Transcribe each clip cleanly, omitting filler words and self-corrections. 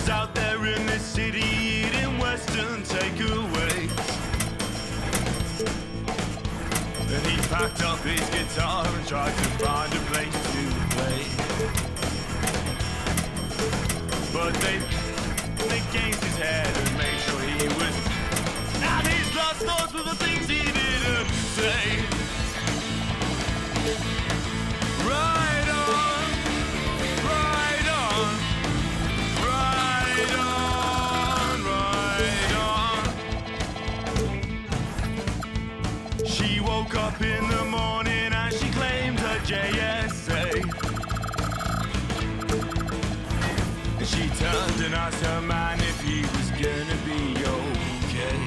was out there in the city eating Western takeaways. And he packed up his guitar and tried to find a place to play. But they against his head and made sure he was. And his last thoughts were the things he didn't say. Right on, right on, right on, right on. She woke up in the morning and she claimed her JSA. And she turned and asked her man if he was gonna be okay.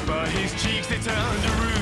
But his cheeks, they turned to rude.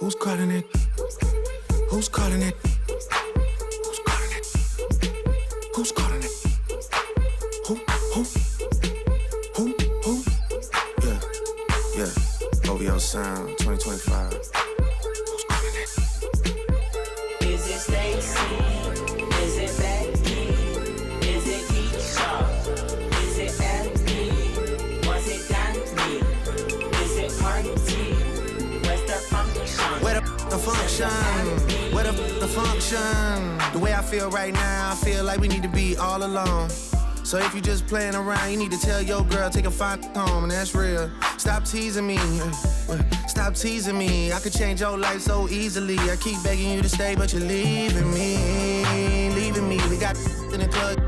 Who's calling it? Who's calling it? Who's calling it? Who's calling it? Who? Yeah, yeah. OVO Sound 2025. Who's calling it? Is it Stacy? Is it Becky? Is it Keisha? Is it Effie? Was it Danny? Is it Party? Where's the function? Where the function? Where the function? The way I feel right now, I feel like we need to be all alone. So if you just playing around, you need to tell your girl, take a fine home, and that's real. Stop teasing me, stop teasing me. I could change your life so easily. I keep begging you to stay, but you're leaving me, leaving me. We got in the club,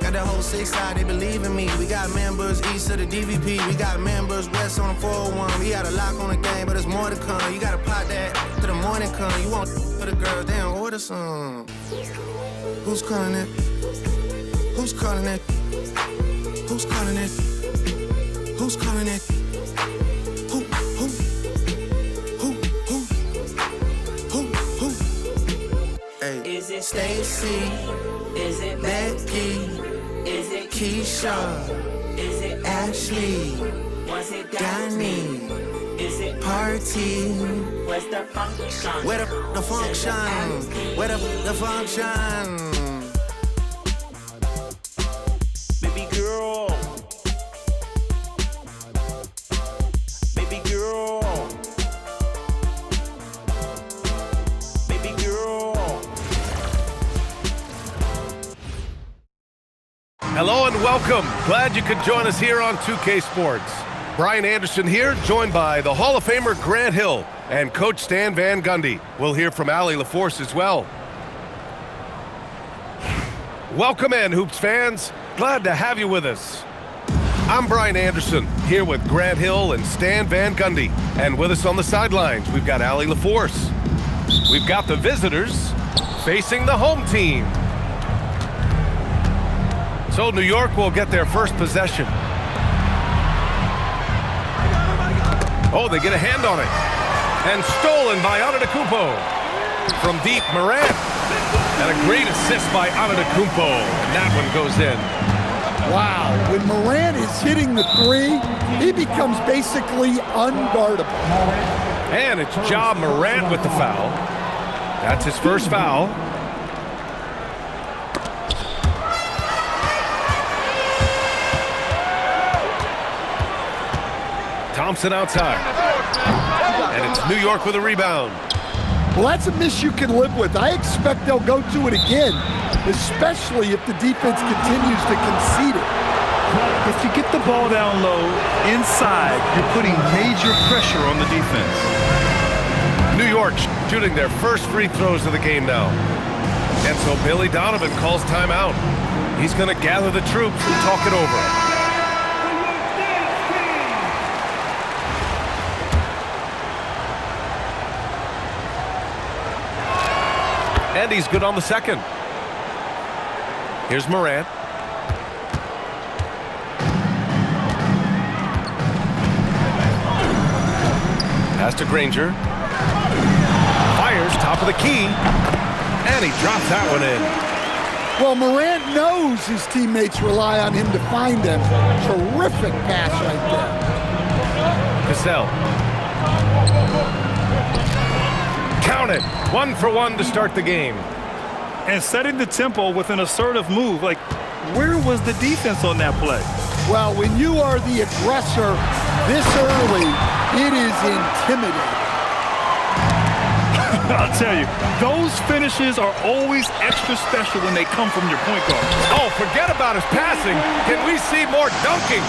got the whole 6 side, they believe in me. We got members east of the DVP, we got members west on the 401. We got a lock on the game, but there's more to come. You gotta pot that till the morning come. You want for the girls, they don't order some. Who's calling it? Who's calling it? Who's calling it? Who's calling it? Who? Hey. Is it Stacy? Is it Becky? Is it Keisha? Is it Ashley? Was it Danny? Is it Party? Where's the function? Where the function? Where the function? Baby girl. Baby girl. Baby girl. Hello and welcome. Glad you could join us here on 2K Sports. Brian Anderson here, joined by the Hall of Famer Grant Hill and Coach Stan Van Gundy. We'll hear from Allie LaForce as well. Welcome in, Hoops fans. Glad to have you with us. I'm Brian Anderson, here with Grant Hill and Stan Van Gundy. And with us on the sidelines, we've got Allie LaForce. We've got the visitors facing the home team. So New York will get their first possession. Oh, they get a hand on it. And stolen by Antetokounmpo. From deep, Morant. And a great assist by Antetokounmpo. And that one goes in. Wow, when Morant is hitting the three, he becomes basically unguardable. And it's Ja Morant with the foul. That's his first foul. Thompson outside. And it's New York with a rebound. Well, that's a miss you can live with. I expect they'll go to it again, especially if the defense continues to concede it. If you get the ball down low, inside, you're putting major pressure on the defense. New York shooting their first free throws of the game now. And so Billy Donovan calls timeout. He's going to gather the troops and talk it over. And he's good on the second. Here's Morant. Pass to Granger. Fires, top of the key. And he drops that one in. Well, Morant knows his teammates rely on him to find them. Terrific pass right there. Cassell. Count it. 1 for 1 to start the game. And setting the tempo with an assertive move. Like, where was the defense on that play? Well, when you are the aggressor this early, it is intimidating. I'll tell you, those finishes are always extra special when they come from your point guard. Oh, forget about his passing. Can we see more dunking?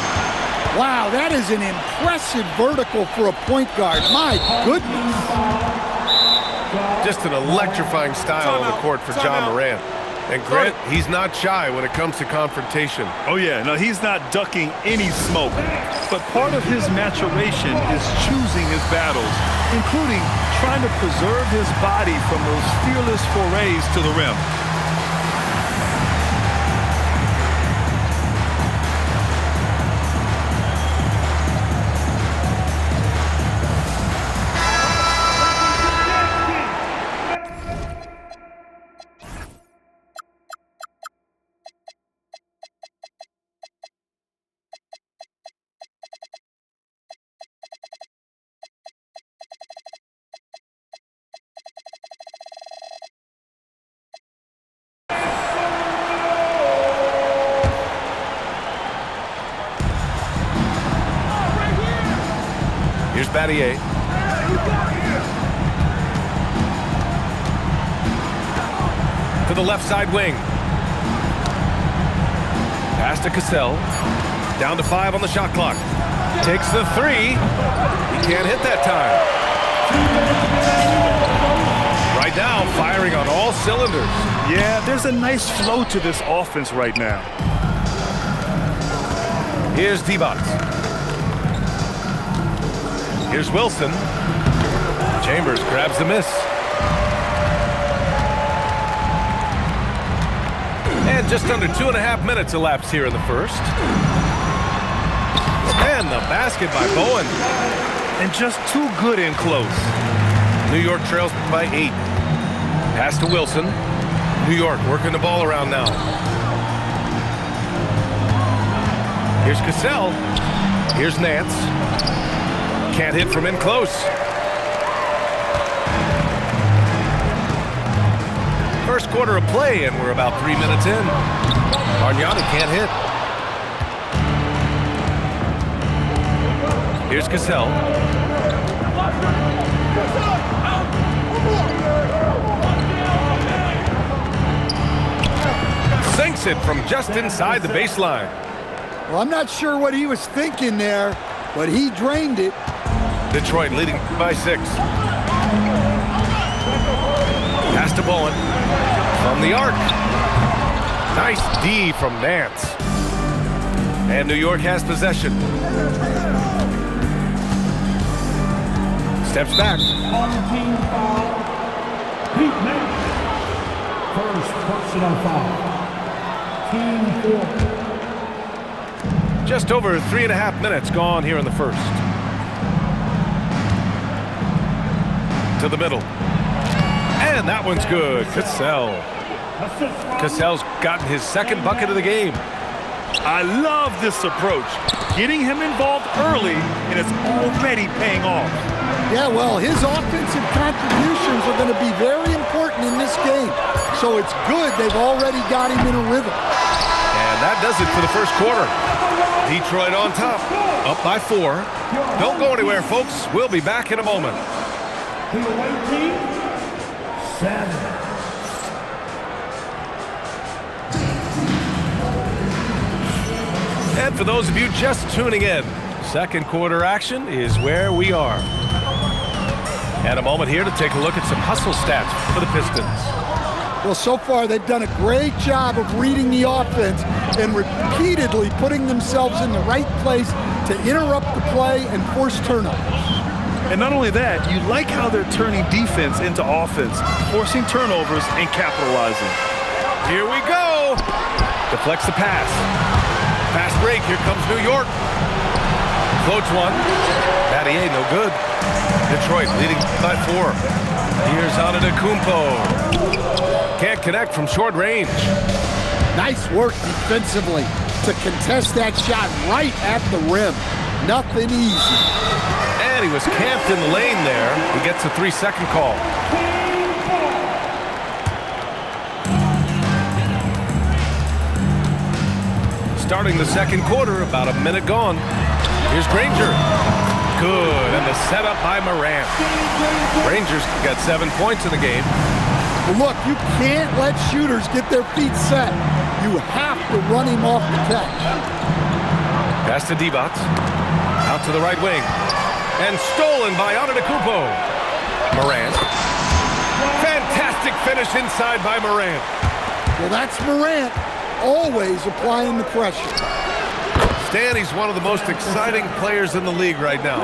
Wow, that is an impressive vertical for a point guard. My goodness. Just an electrifying style on the court for Ja Morant. And Grant, he's not shy when it comes to confrontation. Oh yeah, no, he's not ducking any smoke. But part of his maturation is choosing his battles, including trying to preserve his body from those fearless forays to the rim. Here's Battier. To the left side wing. Pass to Cassell. Down to 5 on the shot clock. Takes the 3. He can't hit that time. Right now, firing on all cylinders. Yeah, there's a nice flow to this offense right now. Here's Divac. Here's Wilson. Chambers grabs the miss. And And just under 2.5 minutes elapsed here in the first. And the basket by Bowen. And just too good in close. New York trails by 8. Pass to Wilson. New York working the ball around now. Here's Cassell. Here's Nance. Can't hit from in close. First quarter of play, and we're about 3 minutes in. Bargnani can't hit. Here's Cassell. Sinks it from just inside the baseline. Well, I'm not sure what he was thinking there, but he drained it. Detroit leading by 6. Pass to Bowen. From the arc. Nice D from Nance. And New York has possession. Steps back. First personal foul. Team 4. Just over 3.5 minutes gone here in the first. To the middle. And that one's good. Cassell. Cassell's gotten his second bucket of the game. I love this approach. Getting him involved early, and it's already paying off. Yeah, well, his offensive contributions are going to be very important in this game. So it's good they've already got him in a rhythm. And that does it for the first quarter. Detroit on top, up by 4. Don't go anywhere, folks. We'll be back in a moment. The away team, 7. And for those of you just tuning in, second quarter action is where we are. And a moment here to take a look at some hustle stats for the Pistons. Well, so far they've done a great job of reading the offense and repeatedly putting themselves in the right place to interrupt the play and force turnovers. And not only that, you like how they're turning defense into offense, forcing turnovers and capitalizing. Here we go. Deflects the pass. Fast break. Here comes New York. Floats one. Battier, no good. Detroit leading by 4. Here's Antetokounmpo. Can't connect from short range. Nice work defensively to contest that shot right at the rim. Nothing easy. And he was camped in the lane there. He gets a 3-second call. Starting the second quarter, about a minute gone. Here's Granger. Good, and the setup by Morant. Rangers got 7 points in the game. Well, look, you can't let shooters get their feet set. You have to run him off the catch. Pass to Divac. Out to the right wing. And stolen by Antetokounmpo. Morant. Fantastic finish inside by Morant. Well, that's Morant, always applying the pressure. Stan, he's one of the most exciting players in the league right now.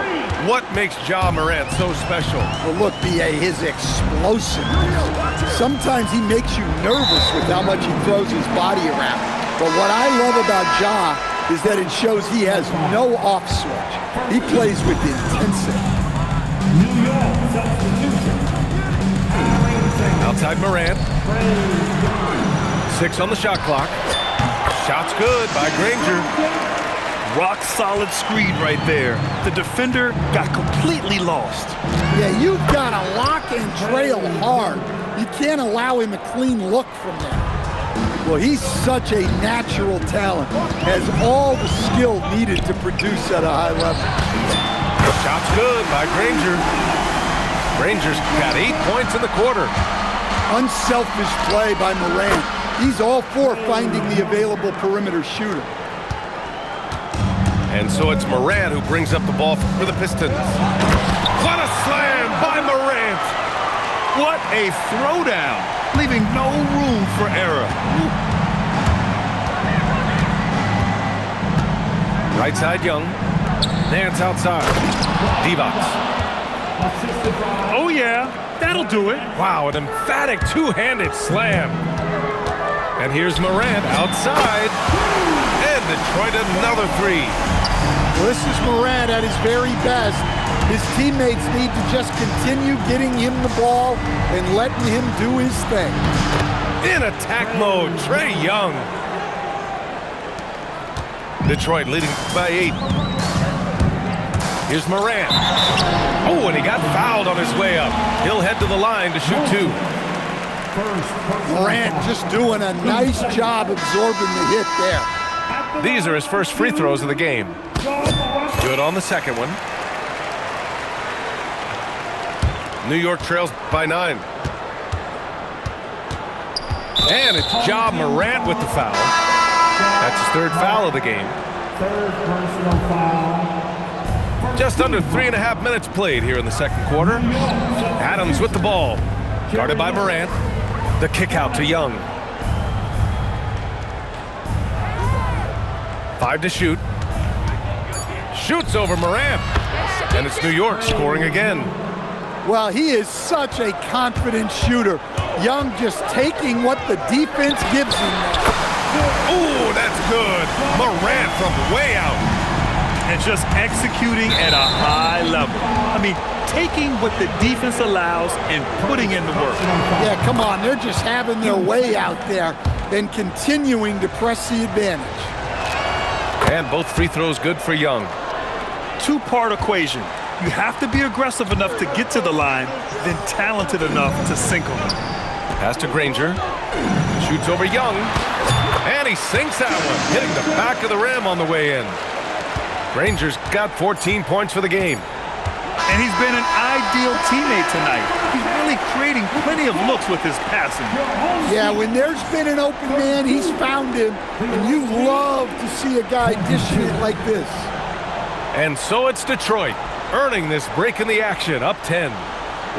What makes Ja Morant so special? Well, look, B.A., his explosiveness. Sometimes he makes you nervous with how much he throws his body around. But what I love about Ja is that it shows he has no off switch. He plays with intensity. New York substitution. Outside Morant. 6 on the shot clock. Shot's good by Granger. Rock solid screen right there. The defender got completely lost. Yeah, you've got to lock and trail hard. You can't allow him a clean look from there. Well, he's such a natural talent, has all the skill needed to produce at a high level. Shot's good by Granger. Granger's got 8 points in the quarter. Unselfish play by Morant. He's all for finding the available perimeter shooter. And so it's Morant who brings up the ball for the Pistons. What a slam by Morant! What a throwdown, leaving no room for error. Right side Young. Nance outside. Divac. Oh yeah, that'll do it. Wow, an emphatic two-handed slam. And here's Morant outside. And Detroit another three. Well, this is Morant at his very best. His teammates need to just continue getting him the ball and letting him do his thing. In attack mode, Trae Young. Detroit leading by 8. Here's Morant. Oh, and he got fouled on his way up. He'll head to the line to shoot 2. Morant just doing a nice job absorbing the hit there. These are his first free throws of the game. Good on the second one. New York trails by 9. And it's Ja Morant with the foul. That's his third foul of the game. Third personal foul. Just under 3.5 minutes played here in the second quarter. Adams with the ball. Guarded by Morant. The kick out to Young. 5 to shoot. Shoots over Morant. And it's New York scoring again. Well, he is such a confident shooter. Young just taking what the defense gives him. Ooh, that's good. Morant from way out. And just executing at a high level. I mean, taking what the defense allows and putting in the work. Yeah, come on. They're just having their way out there and continuing to press the advantage. And both free throws good for Young. Two-part equation. You have to be aggressive enough to get to the line, then talented enough to sink them. Pass to Granger. Shoots over Young. And he sinks that one, hitting the back of the rim on the way in. Granger's got 14 points for the game. And he's been an ideal teammate tonight. He's really creating plenty of looks with his passing. Yeah, when there's been an open man, he's found him. And you love to see a guy dishing it like this. And so it's Detroit, earning this break in the action, up 10.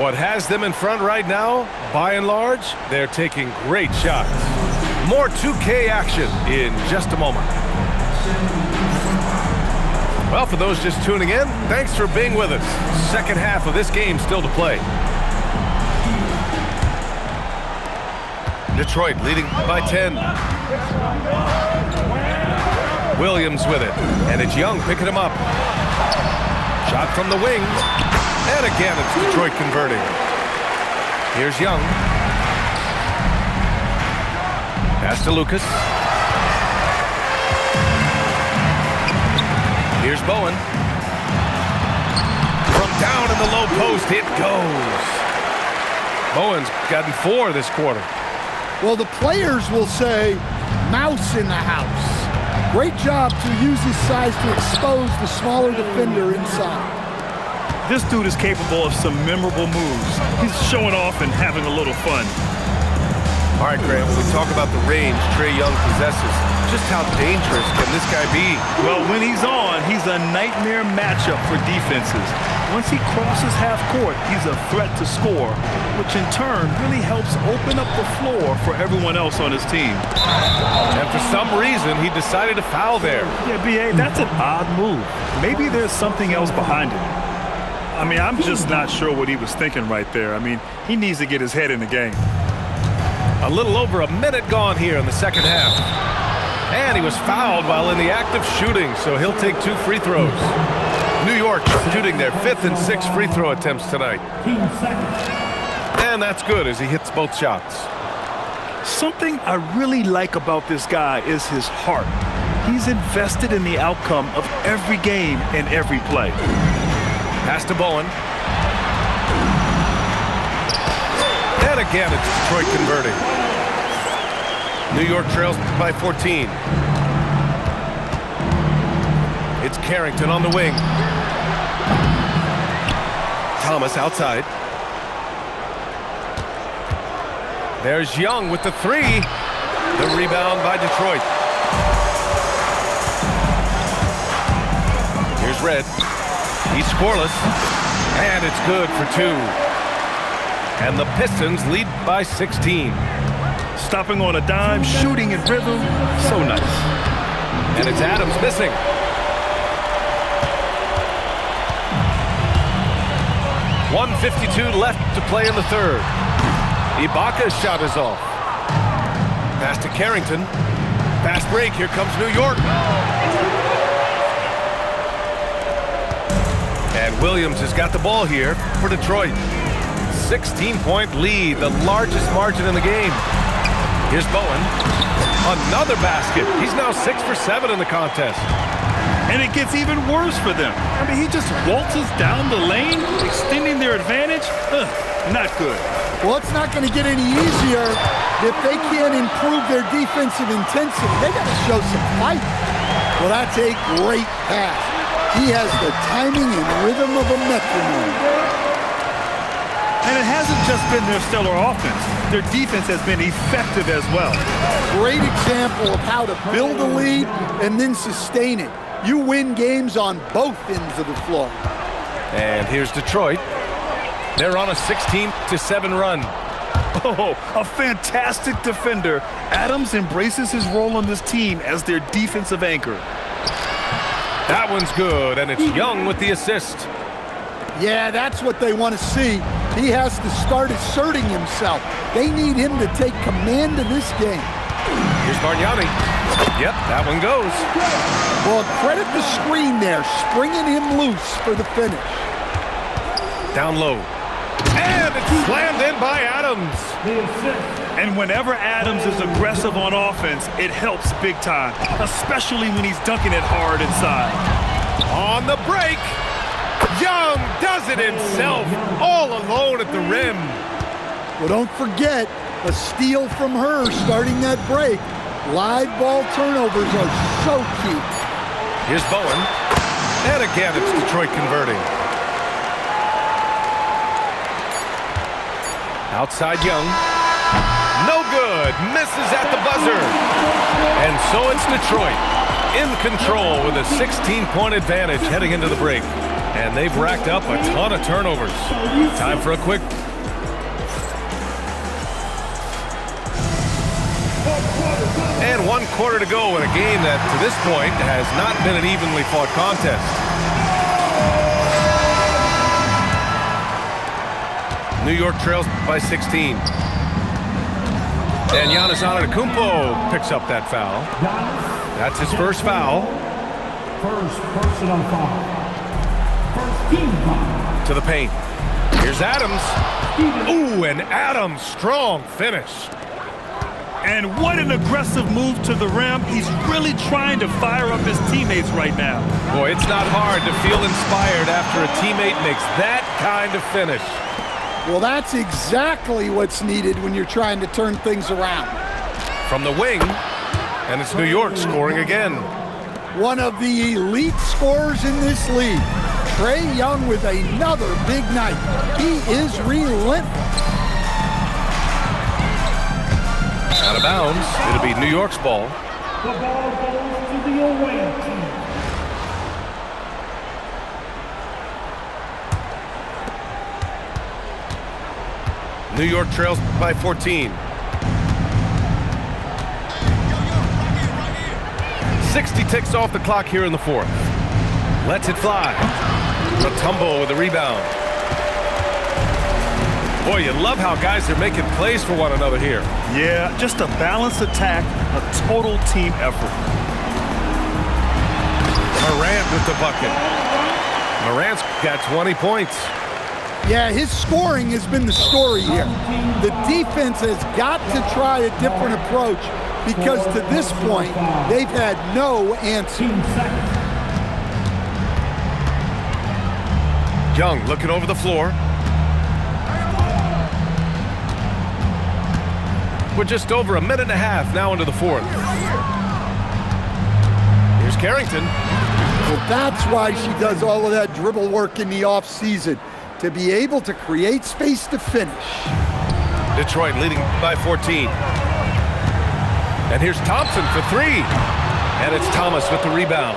What has them in front right now, by and large, they're taking great shots. More 2K action in just a moment. Well, for those just tuning in, thanks for being with us. Second half of this game still to play. Detroit leading by 10. Williams with it, and it's Young picking him up. Shot from the wing, and again it's Detroit converting. Here's Young. Pass to Lucas. Here's Bowen. From down in the low post, it goes. Bowen's gotten 4 this quarter. Well, the players will say, mouse in the house. Great job to use his size to expose the smaller defender inside. This dude is capable of some memorable moves. He's showing off and having a little fun. All right, Grant, when we talk about the range Trae Young possesses, just how dangerous can this guy be? Well, when he's on, he's a nightmare matchup for defenses. Once he crosses half court, he's a threat to score, which in turn really helps open up the floor for everyone else on his team. And for some reason, he decided to foul there. Yeah, B.A., that's an odd move. Maybe there's something else behind it. I mean, I'm just not sure what he was thinking right there. I mean, he needs to get his head in the game. A little over a minute gone here in the second half. And he was fouled while in the act of shooting, so he'll take 2 free throws. New York shooting their 5th and 6th free throw attempts tonight. And that's good as he hits both shots. Something I really like about this guy is his heart. He's invested in the outcome of every game and every play. Pass to Bowen. And again, it's Detroit converting. New York trails by 14. It's Carrington on the wing. Thomas outside. There's Young with the 3. The rebound by Detroit. Here's Red. He's scoreless. And it's good for 2. And the Pistons lead by 16. Stopping on a dime, shooting in rhythm, so nice. And it's Adams missing. .152 left to play in the third. Ibaka's shot is off. Pass to Carrington. Fast break. Here comes New York. And Williams has got the ball here for Detroit. 16-point lead, the largest margin in the game. Here's Bowen. Another basket. He's now 6 for 7 in the contest. And it gets even worse for them. I mean, he just waltzes down the lane, extending their advantage. Not good. Well, it's not going to get any easier if they can't improve their defensive intensity. They got to show some fight. Well, that's a great pass. He has the timing and rhythm of a metronome. And it hasn't just been their stellar offense. Their defense has been effective as well. Great example of how to build a lead and then sustain it. You win games on both ends of the floor. And here's Detroit. They're on a 16-7 run. Oh, a fantastic defender. Adams embraces his role on this team as their defensive anchor. That one's good, and it's Young with the assist. Yeah, that's what they want to see. He has to start asserting himself. They need him to take command of this game. Here's Bargnani. Yep, that one goes. Well, credit the screen there, springing him loose for the finish. Down low. And it's slammed in by Adams. And whenever Adams is aggressive on offense, it helps big time, especially when he's dunking it hard inside. On the break, Young does it himself, all alone at the rim. Well, don't forget, a steal from her starting that break. Live ball turnovers are so key. Here's Bowen. And again, it's Detroit converting. Outside Young. No good. Misses at the buzzer. And so it's Detroit in control with a 16-point advantage heading into the break. And they've racked up a ton of turnovers. Time for a quick... And 1 quarter to go in a game that, to this point, has not been an evenly fought contest. New York trails by 16. And Giannis Antetokounmpo picks up that foul. That's his first foul. First personal foul. First team foul. To the paint. Here's Adams. Ooh, and Adams, strong finish. And what an aggressive move to the rim. He's really trying to fire up his teammates right now. Boy, it's not hard to feel inspired after a teammate makes that kind of finish. Well, that's exactly what's needed when you're trying to turn things around. From the wing, and it's New York scoring again. One of the elite scorers in this league. Trae Young with another big night. He is relentless. Out of bounds, it'll be New York's ball. The ball goes to the away team. New York trails by 14. 60 ticks off the clock here in the fourth. Lets it fly. Mutombo with the rebound. Boy, you love how guys are making plays for one another here. Yeah, just a balanced attack, a total team effort. Morant with the bucket. Morant's got 20 points. Yeah, his scoring has been the story here. The defense has got to try a different approach because to this point, they've had no answer. Young looking over the floor. We're just over a minute and a half now into the fourth. Here's Carrington. Well, that's why she does all of that dribble work in the offseason, to be able to create space to finish. Detroit leading by 14. And here's Thompson for three. And it's Thomas with the rebound.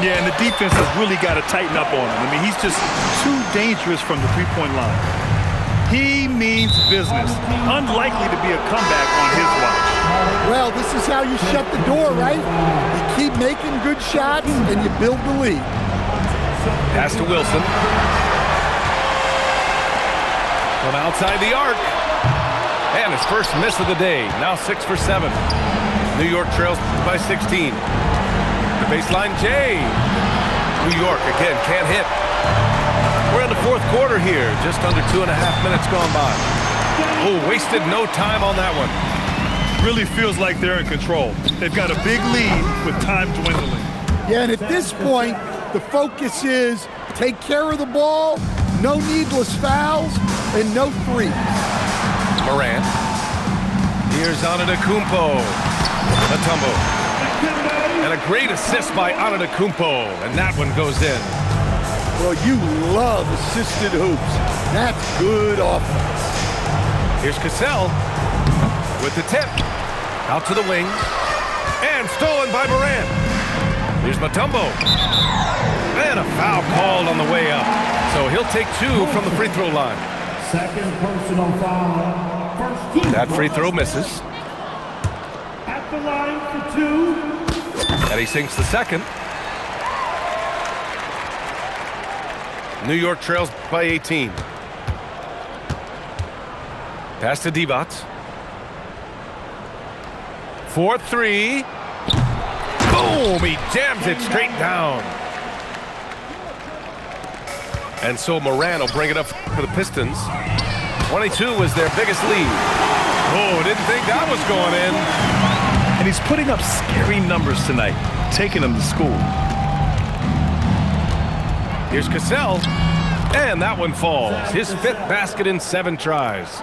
Yeah, and the defense has really got to tighten up on him. I mean, he's just too dangerous from the three-point line. He means business. Unlikely to be a comeback on his watch. Well, this is how you shut the door, right? You keep making good shots and you build the lead. Pass to Wilson. From outside the arc. And his first miss of the day, now 6 for 7. New York trails by 16. The baseline, Jay. New York, again, can't hit. We're in the fourth quarter here, just under 2.5 minutes gone by. Oh, wasted no time on that one. Really feels like they're in control. They've got a big lead with time dwindling. Yeah, and at this point, the focus is take care of the ball, no needless fouls, and no threes. Morant. Here's Antetokounmpo. Mutombo. And a great assist by Antetokounmpo, and that one goes in. Well, you love assisted hoops. That's good offense. Here's Cassell with the tip. Out to the wing. And stolen by Morant. Here's Mutombo. And a foul called on the way up. So he'll take 2 from the free throw line. Second personal foul. First team That free foul. throw misses. At the line for 2. And he sinks the second. New York trails by 18. Pass to Divac. 4-3. Boom! He jams it straight down. And so Morant will bring it up for the Pistons. 22 was their biggest lead. Oh, didn't think that was going in. And he's putting up scary numbers tonight, taking them to school. Here's Cassell. And that one falls. His 5th basket in 7 tries.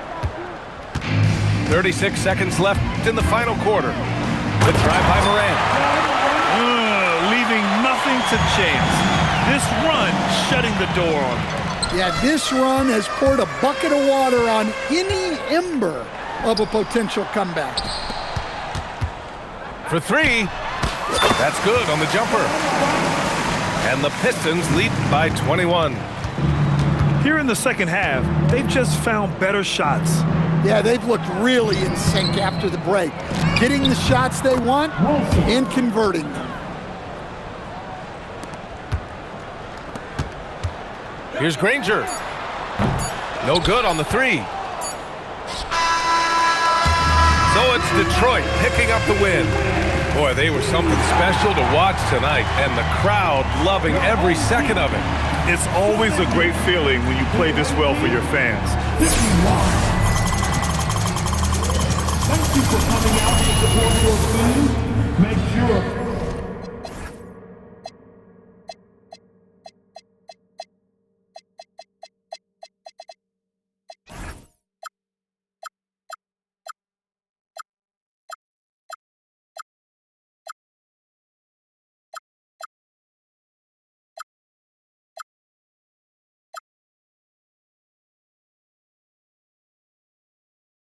36 seconds left in the final quarter. The drive by Morant. Leaving nothing to chance. This run shutting the door on him. Yeah, this run has poured a bucket of water on any ember of a potential comeback. For 3. That's good on the jumper. And the Pistons lead by 21. Here in the second half, they've just found better shots. Yeah, they've looked really in sync after the break. Getting the shots they want and converting them. Here's Granger. No good on the 3. So it's Detroit picking up the win. Boy, they were something special to watch tonight, and the crowd loving every second of it. It's always a great feeling when you play this well for your fans. Thank you for coming out to support